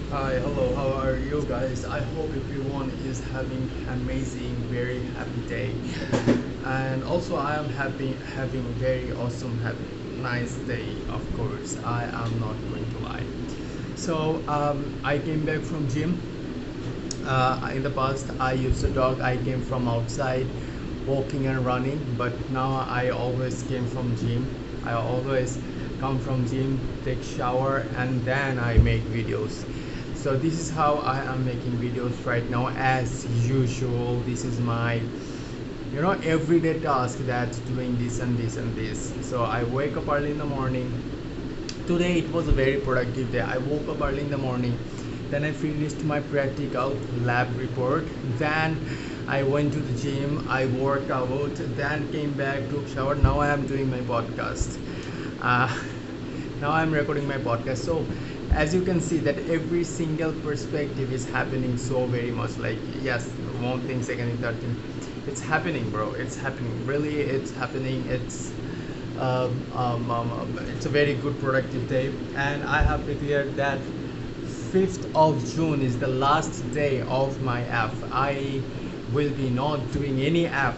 Hi, hello, how are you guys? I hope everyone is having amazing, very happy day. And also I am happy having very awesome, happy, nice day, of course. I am not going to lie. I came back from gym. In the past, I used to jog. I came from outside, walking and running. But now I always came from gym. I always come from gym, take shower, and then I make videos. So this is how I am making videos right now. As usual, this is my everyday task, that's doing this and this and this. So I wake up early in the morning. Today it was a very productive day. I woke up early in the morning, then I finished my practical lab report, then I went to the gym, I worked out, then came back, took shower. Now I am doing my podcast. uh, Now I'm recording my podcast. So as you can see that every single perspective is happening so very much, like yes, one thing, second thing, third thing, it's happening, bro. It's happening, really, it's happening. It's a very good productive day, and I have declared that 5th of June is the last day of my app. I will be not doing any app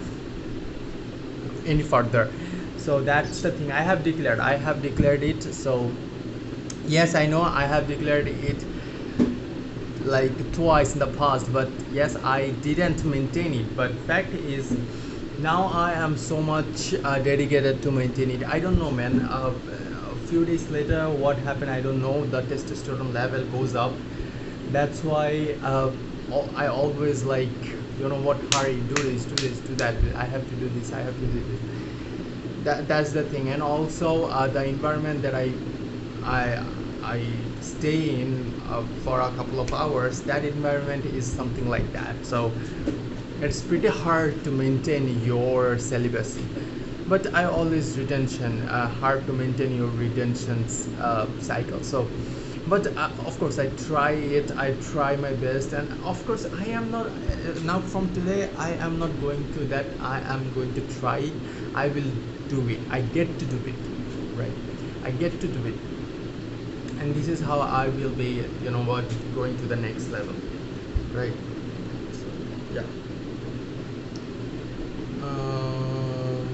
any further. So that's the thing I have declared it. So yes, I know I have declared it like twice in the past, but yes, I didn't maintain it. But fact is, now I am so much dedicated to maintain it. I don't know, man. A few days later, what happened, I don't know. The testosterone level goes up. That's why I always like, what, hurry, do this, do that. I have to do this, I have to do this. That's the thing. And also the environment that I I stay in for a couple of hours, that environment is something like that. So it's pretty hard to maintain your celibacy. But I always retention, hard to maintain your retention cycle. So but of course I try it, I try my best. And of course I am not now from today I am not going to that, I am going to try it. I will do it, I get to do it, right? I get to do it. And this is how I will be, going to the next level, right? So, yeah. um,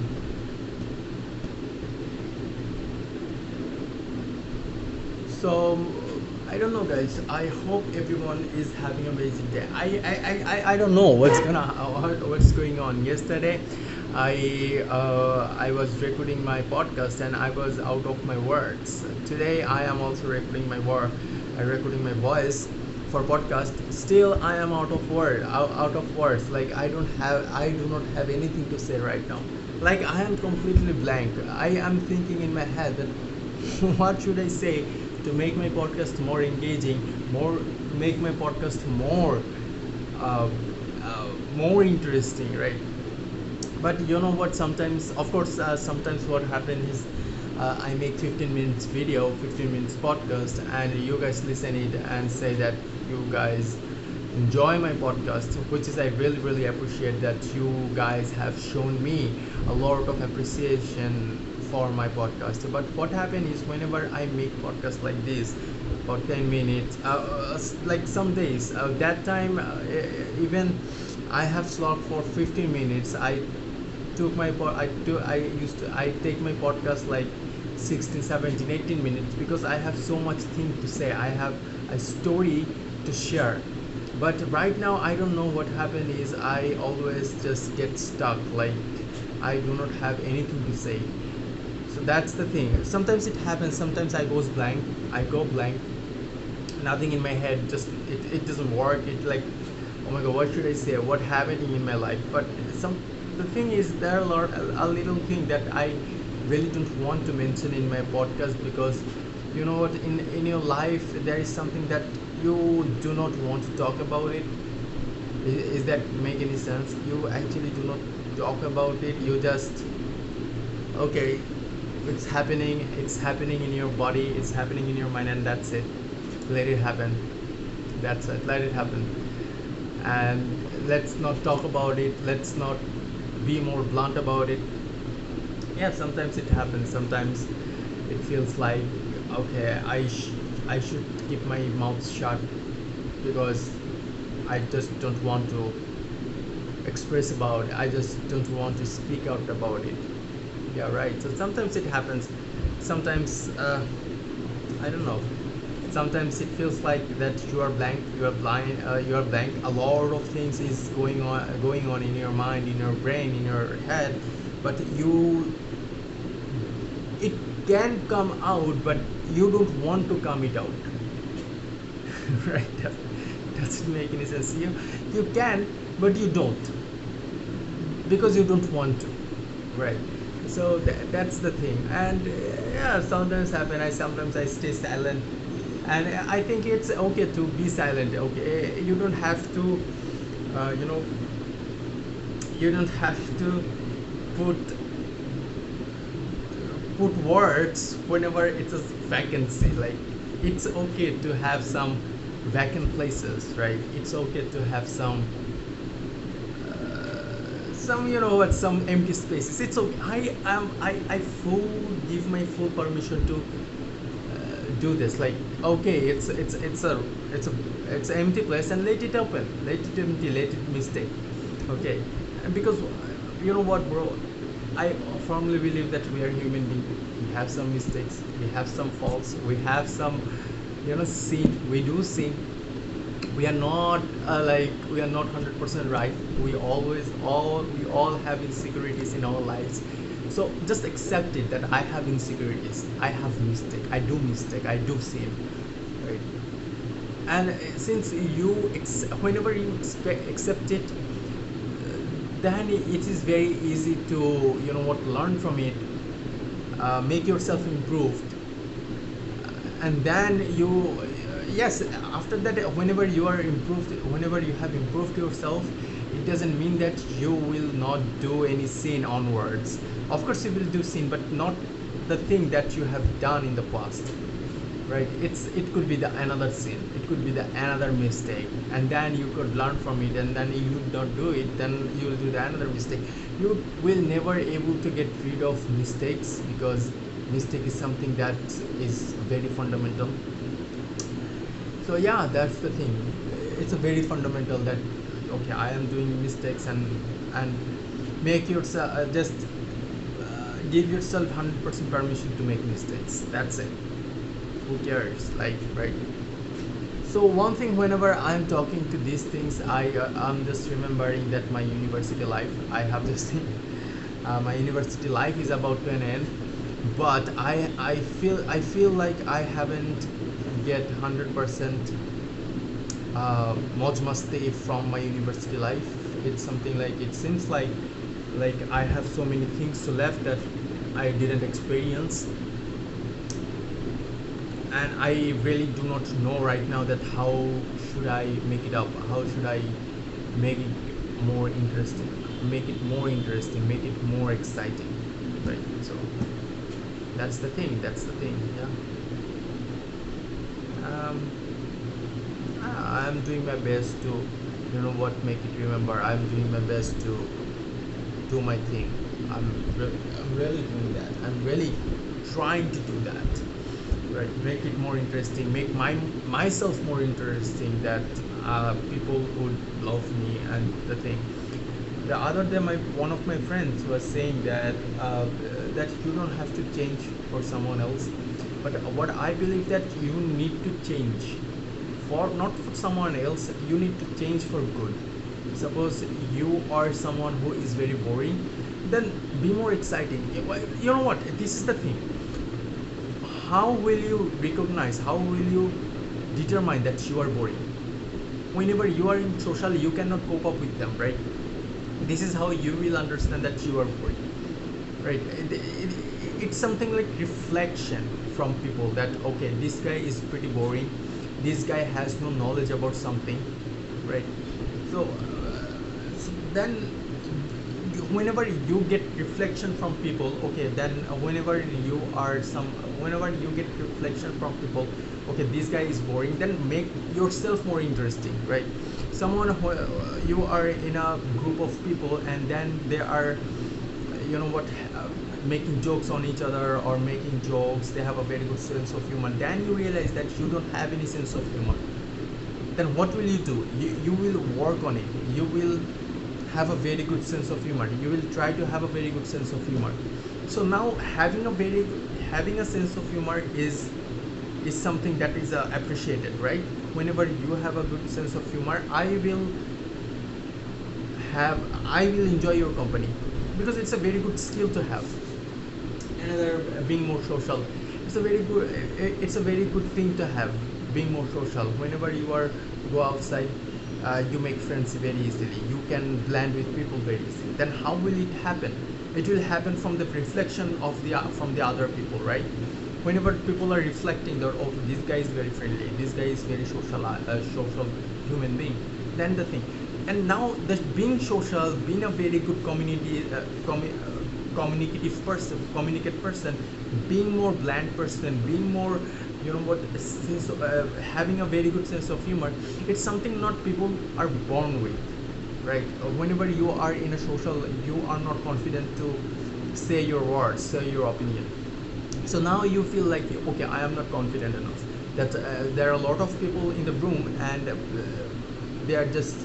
so I don't know, guys. I hope everyone is having a amazing day. I don't know what's going on. Yesterday I was recording my podcast and I was out of my words. Today I am also recording my voice for podcast. Still I am out of words. Like I do not have anything to say right now. Like I am completely blank. I am thinking in my head that what should I say to make my podcast more engaging, more to make my podcast uh, more interesting, right? But you know what, sometimes of course sometimes what happens is I make 15 minutes video, 15 minutes podcast, and you guys listen it and say that you guys enjoy my podcast, which is I really really appreciate that you guys have shown me a lot of appreciation for my podcast. But what happens is whenever I make podcast like this for 10 minutes, like some days that time even I have slot for 15 minutes. I take my podcast like 16, 17, 18 minutes, because I have so much thing to say, I have a story to share. But right now I don't know what happened is I always just get stuck, like I do not have anything to say. So that's the thing, sometimes it happens, sometimes I go blank, nothing in my head, just it doesn't work. It like, oh my god, what should I say, what happening in my life? But some the thing is, there are a little thing that I really don't want to mention in my podcast, because you know what, in your life there is something that you do not want to talk about it. Is that make any sense? You actually do not talk about it, you just, okay, it's happening in your body, it's happening in your mind, and that's it. Let it happen, that's it, let it happen. And let's not talk about it, let's not be more blunt about it. Yeah, sometimes it happens, sometimes it feels like, okay, I should keep my mouth shut because I just don't want to express about it. I just don't want to speak out about it. Yeah, right. So sometimes it happens. Sometimes I don't know. Sometimes it feels like that you are blank, you are blind, you are blank. A lot of things is going on in your mind, in your brain, in your head, but it can come out, but you don't want to come it out. Right? That doesn't make any sense. You can, but you don't, because you don't want to, right? So that's the thing. And yeah, sometimes happen. Sometimes I stay silent, and I think it's okay to be silent. Okay, you don't have to, you know, you don't have to put words whenever it's a vacancy. Like, it's okay to have some vacant places, right? It's okay to have some, you know what, some empty spaces. It's okay. I full give my full permission to do this. Like, okay, it's an empty place, and let it open, let it empty, let it mistake. Okay. And because you know what, bro, I firmly believe that we are human beings. We have some mistakes, we have some faults, we have some, you know, sin. We do sin. We are not we are not 100% right. We all have insecurities in our lives. So just accept it that I have insecurities, I have mistake, I do mistake, I do sin, right? And since whenever you accept it, then it is very easy to, you know what, learn from it, make yourself improved, and then yes, after that, whenever you are improved, whenever you have improved yourself, it doesn't mean that you will not do any sin onwards. Of course you will do sin, but not the thing that you have done in the past, right? It could be the another sin, it could be the another mistake, and then you could learn from it, and then you would not do it, then you will do the another mistake. You will never able to get rid of mistakes, because mistake is something that is very fundamental. So yeah, that's the thing. It's a very fundamental that, okay, I am doing mistakes, and make yourself just give yourself 100% permission to make mistakes. That's it. Who cares, like, right? So one thing, whenever I'm talking to these things, I'm just remembering that my university life, I have this thing, my university life is about to an end, but I feel like I haven't get 100% moj masti from my university life. It's something like, it seems like I have so many things to left that I didn't experience, and I really do not know right now that how should I make it up, how should I make it more interesting, make it more interesting, make it more exciting, right? So that's the thing, yeah. I'm doing my best to, you know what, make it remember. I'm doing my best to do my thing. I'm really doing that. I'm really trying to do that, right? Make it more interesting, make myself more interesting, that people would love me. And the thing, the other day, one of my friends was saying that that you don't have to change for someone else, but what I believe, that you need to change for, not for someone else, you need to change for good. Suppose you are someone who is very boring, then be more exciting. You know what, this is the thing, how will you recognize, how will you determine that you are boring? Whenever you are in social, you cannot cope up with them, right? This is how you will understand that you are boring, right? It's something like reflection from people, that okay, this guy is pretty boring, this guy has no knowledge about something, right? So, then whenever you get reflection from people, okay, then whenever you get reflection from people, okay, this guy is boring, then make yourself more interesting, right? Someone who, you are in a group of people, and then there are, you know what, making jokes on each other or making jokes, they have a very good sense of humor, then you realize that you don't have any sense of humor. Then what will you do? You will work on it. You will have a very good sense of humor. You will try to have a very good sense of humor. So now having a sense of humor is something that is appreciated, right? Whenever you have a good sense of humor, I will enjoy your company, because it's a very good skill to have. Another, being more social, it's a very good thing to have. Being more social, whenever you are go outside, you make friends very easily, you can blend with people very easily. Then how will it happen? It will happen from the reflection of from the other people, right? Whenever people are reflecting that, oh, this guy is very friendly, this guy is very social human being, then the thing. And now that being social, being a very good communicate person, being more bland person, being more, you know what, having a very good sense of humor, it's something not people are born with, right? Whenever you are in a social, you are not confident to say your words, say your opinion. So now you feel like, okay, I am not confident enough, that there are a lot of people in the room, and they are just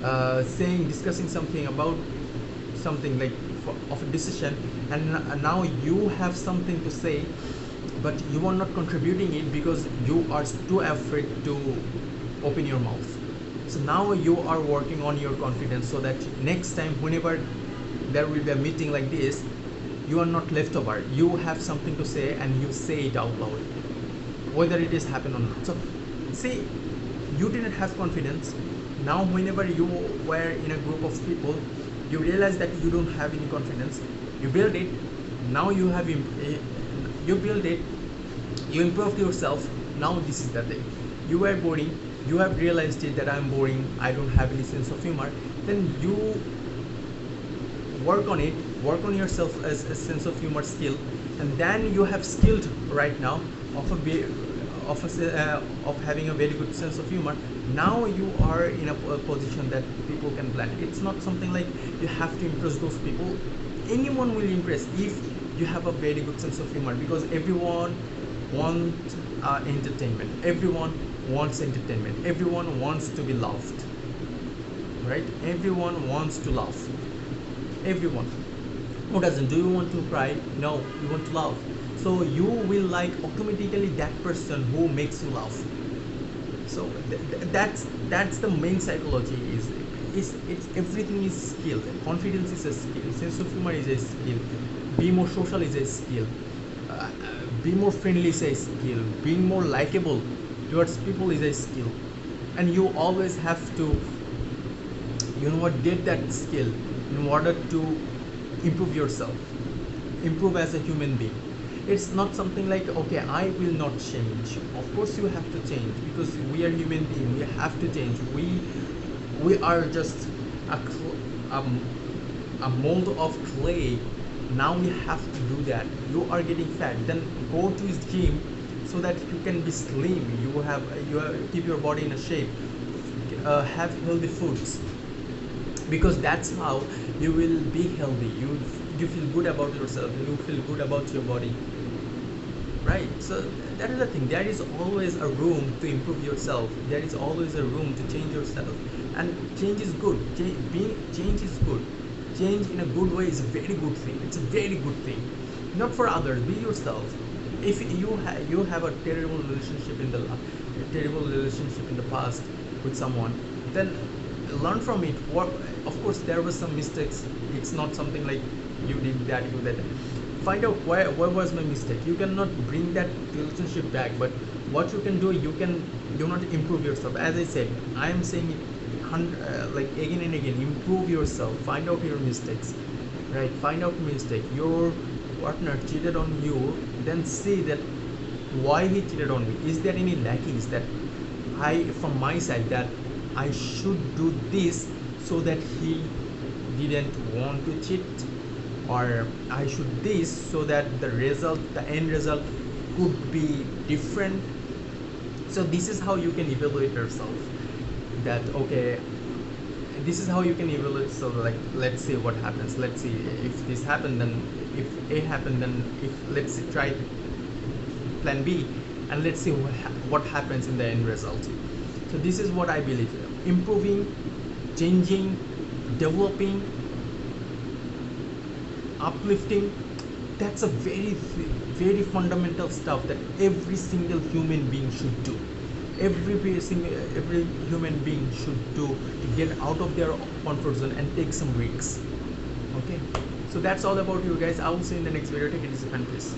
discussing something about something like of a decision, and now you have something to say, but you are not contributing it because you are too afraid to open your mouth. So now you are working on your confidence, so that next time whenever there will be a meeting like this, you are not leftover, you have something to say and you say it out loud, whether it is happen or not. So see, you didn't have confidence. Now whenever you were in a group of people, you realize that you don't have any confidence, you build it. Now you have you build it, you improved yourself. Now this is the thing, you were boring, you have realized it, that I'm boring, I don't have any sense of humor. Then you work on it, work on yourself as a sense of humor skill, and then you have skilled right now of having a very good sense of humor. Now you are in a position that people can blend. It's not something like you have to impress those people. Anyone will impress if you have a very good sense of humor, because everyone wants entertainment, everyone wants entertainment, everyone wants to be loved, right? Everyone wants to laugh. Everyone. Who doesn't? Do you want to cry? No, you want to laugh. So you will like automatically that person who makes you laugh. So that's the main psychology. It's everything is skill. Confidence is a skill. Sense of humor is a skill. Be more social is a skill. Be more friendly is a skill. Being more likable towards people is a skill. And you always have to, you know what, get that skill in order to improve yourself, improve as a human being. It's not something like, okay, I will not change. Of course you have to change, because we are human beings, we have to change. We are just a mold of clay. Now we have to do that. You are getting fat, then go to his gym so that you can be slim, you keep your body in a shape, have healthy foods, because that's how you will be healthy. You feel good about yourself, you feel good about your body, right? So that is the thing, there is always a room to improve yourself, there is always a room to change yourself. And change is good. Change is good. Change in a good way is a very good thing. It's a very good thing. Not for others, be yourself. If you have a terrible relationship in the past with someone, then learn from it. Of course there was some mistakes, it's not something like you did that, you did that. Find out where was my mistake. You cannot bring that relationship back, but what you can do, you not improve yourself. As I said, I am saying it like again and again, improve yourself, find out your mistakes, right? Find out mistake. Your partner cheated on you, then see that why he cheated on me. Is there any lackings that from my side, that I should do this so that he didn't want to cheat, or I should this so that the end result could be different. So this is how you can evaluate yourself, that okay, this is how you can evaluate. So like, let's see what happens, let's see if this happened, then if A happened, then if, let's see, try plan B, and let's see what happens in the end result. So this is what I believe: improving, changing, developing, uplifting. That's a very fundamental stuff that every single human being should do. Every human being should do to get out of their comfort zone and take some risks. Okay, so that's all about you guys. I will see you in the next video. Take it easy and peace.